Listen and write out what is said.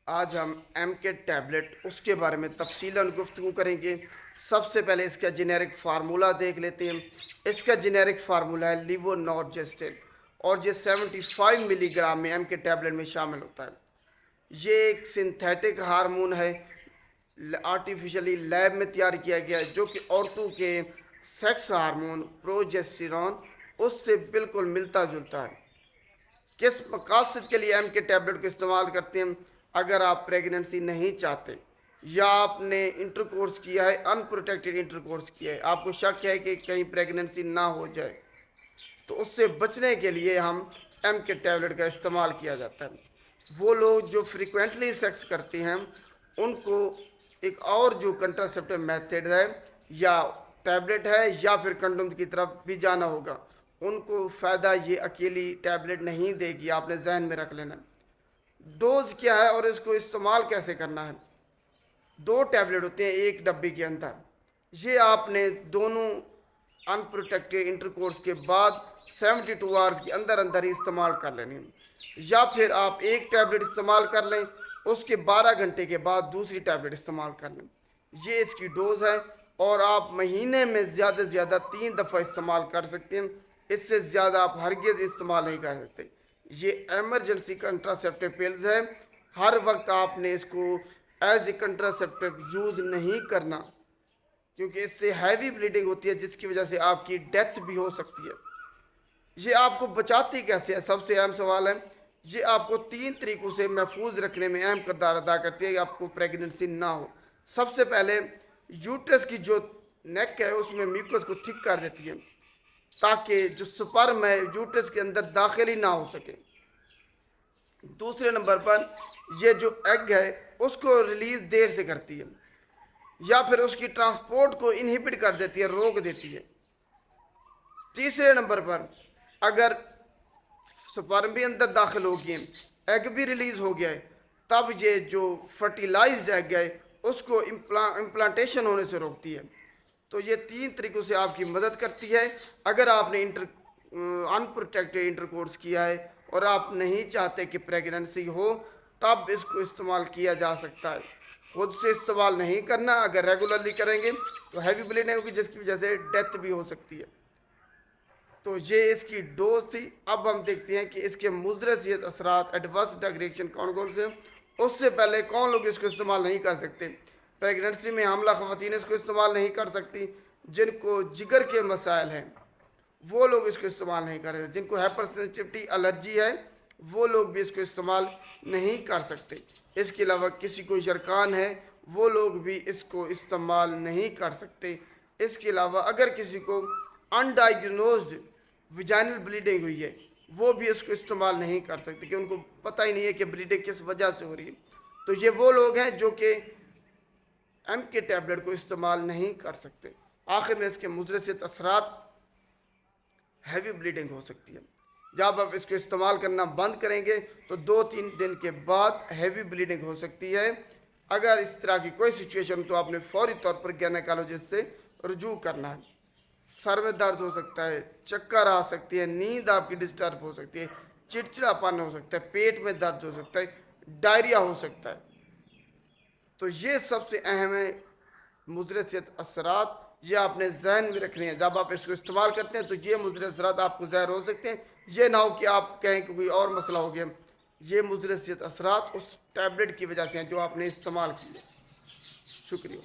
آج ہم ایم کے ٹیبلٹ اس کے بارے میں تفصیلاً گفتگو کریں گے۔ سب سے پہلے اس کا جنیرک فارمولا دیکھ لیتے ہیں۔ اس کا جنیرک فارمولا ہے لیوو نورجسٹن، اور یہ 75 ملی گرام میں ایم کے ٹیبلٹ میں شامل ہوتا ہے۔ یہ ایک سنتھیٹک ہارمون ہے، آرٹیفیشلی لیب میں تیار کیا گیا ہے، جو کہ عورتوں کے سیکس ہارمون پروجیسٹیرون اس سے بالکل ملتا جلتا ہے۔ کس مقاصد کے لیے ایم کے ٹیبلٹ کو استعمال کرتے ہیں؟ اگر آپ پریگننسی نہیں چاہتے یا آپ نے انٹرکورس کیا ہے، ان پروٹیکٹڈ انٹرکورس کیا ہے، آپ کو شک ہے کہ کہیں پریگننسی نہ ہو جائے، تو اس سے بچنے کے لیے ہم ایم کے ٹیبلٹ کا استعمال کیا جاتا ہے۔ وہ لوگ جو فریکوینٹلی سیکس کرتے ہیں ان کو ایک اور جو کنٹراسیپٹیو میتھڈ ہے، یا ٹیبلٹ ہے یا پھر کنڈوم کی طرف بھی جانا ہوگا، ان کو فائدہ یہ اکیلی ٹیبلٹ نہیں دے گی، آپ نے ذہن میں رکھ لینا۔ ڈوز کیا ہے اور اس کو استعمال کیسے کرنا ہے؟ 2 ٹیبلٹ ہوتے ہیں ایک ڈبے کے اندر، یہ آپ نے دونوں ان پروٹیکٹڈ انٹرکورس کے بعد 72 آورس کے اندر اندر ہی استعمال کر لینی، یا پھر آپ ایک ٹیبلٹ استعمال کر لیں، اس کے 12 گھنٹے کے بعد دوسری ٹیبلٹ استعمال کر لیں۔ یہ اس کی ڈوز ہے، اور آپ مہینے میں زیادہ سے زیادہ 3 دفعہ استعمال کر سکتے ہیں، اس سے زیادہ آپ ہرگز استعمال نہیں کر سکتے۔ یہ ایمرجنسی کنٹراسیپٹیو پلز ہے، ہر وقت آپ نے اس کو ایز اے کنٹراسیپٹیو یوز نہیں کرنا، کیونکہ اس سے ہیوی بلیڈنگ ہوتی ہے، جس کی وجہ سے آپ کی ڈیتھ بھی ہو سکتی ہے۔ یہ آپ کو بچاتی کیسے ہے؟ سب سے اہم سوال ہے۔ یہ آپ کو 3 طریقوں سے محفوظ رکھنے میں اہم کردار ادا کرتی ہے کہ آپ کو پریگننسی نہ ہو۔ سب سے پہلے یوٹرس کی جو نیک ہے اس میں میوکس کو تھک کر دیتی ہے، تاکہ جو سپرم ہے یوٹرس کے اندر داخل ہی نہ ہو سکے۔ دوسرے نمبر پر یہ جو ایگ ہے اس کو ریلیز دیر سے کرتی ہے، یا پھر اس کی ٹرانسپورٹ کو انہیبٹ کر دیتی ہے، روک دیتی ہے۔ تیسرے نمبر پر اگر سپرم بھی اندر داخل ہو گئے، ایگ بھی ریلیز ہو گیا ہے، تب یہ جو فرٹیلائزڈ ایگ ہے اس کو امپلانٹیشن ہونے سے روکتی ہے۔ تو یہ 3 طریقوں سے آپ کی مدد کرتی ہے۔ اگر آپ نے ان پروٹیکٹڈ انٹرکورس کیا ہے اور آپ نہیں چاہتے کہ پریگننسی ہو، تب اس کو استعمال کیا جا سکتا ہے۔ خود سے استعمال نہیں کرنا، اگر ریگولرلی کریں گے تو ہیوی بلیڈنگ ہوگی، جس کی وجہ سے ڈیتھ بھی ہو سکتی ہے۔ تو یہ اس کی ڈوز تھی۔ اب ہم دیکھتے ہیں کہ اس کے مضر صحت اثرات، ایڈورس ڈرگ ریئیکشن کون کون سے ہیں۔ اس سے پہلے کون لوگ اس کو استعمال نہیں کر سکتے؟ پریگننسی میں حاملہ خواتین اس کو استعمال نہیں کر سکتی، جن کو جگر کے مسائل ہیں وہ لوگ اس کو استعمال نہیں کر سکتے، جن کو ہائپر سینسٹیوٹی الرجی ہے وہ لوگ بھی اس کو استعمال نہیں کر سکتے۔ اس کے علاوہ کسی کو یرقان ہے وہ لوگ بھی اس کو استعمال نہیں کر سکتے۔ اس کے علاوہ اگر کسی کو انڈائیگنوزڈ ویجائنل بلیڈنگ ہوئی ہے وہ بھی اس کو استعمال نہیں کر سکتے، کہ ان کو پتہ ہی نہیں ہے کہ بلیڈنگ کس وجہ سے ہو رہی ہے۔ تو یہ وہ لوگ ہیں جو کہ ایم کے ٹیبلٹ کو استعمال نہیں کر سکتے۔ آخر میں اس کے مضر صحت اثرات، ہیوی بلیڈنگ ہو سکتی ہے۔ جب آپ اس کو استعمال کرنا بند کریں گے تو 2-3 دن کے بعد ہیوی بلیڈنگ ہو سکتی ہے۔ اگر اس طرح کی کوئی سچویشن تو آپ نے فوری طور پر گینیکالوجسٹ سے رجوع کرنا ہے۔ سر میں درد ہو سکتا ہے، چکر آ سکتی ہے، نیند آپ کی ڈسٹرب ہو سکتی ہے، چڑچڑاپن ہو سکتا ہے، پیٹ میں درد ہو سکتا ہے، ڈائریا ہو سکتا ہے۔ تو یہ سب سے اہم ہے مضر صحت اثرات، یہ آپ نے ذہن میں رکھنے ہیں۔ جب آپ اس کو استعمال کرتے ہیں تو یہ مضر اثرات آپ کو ظاہر ہو سکتے ہیں۔ یہ نہ ہو کہ آپ کہیں کہ کوئی اور مسئلہ ہو گیا۔ یہ مضر صحت اثرات اس ٹیبلٹ کی وجہ سے ہیں جو آپ نے استعمال کیے۔ شکریہ۔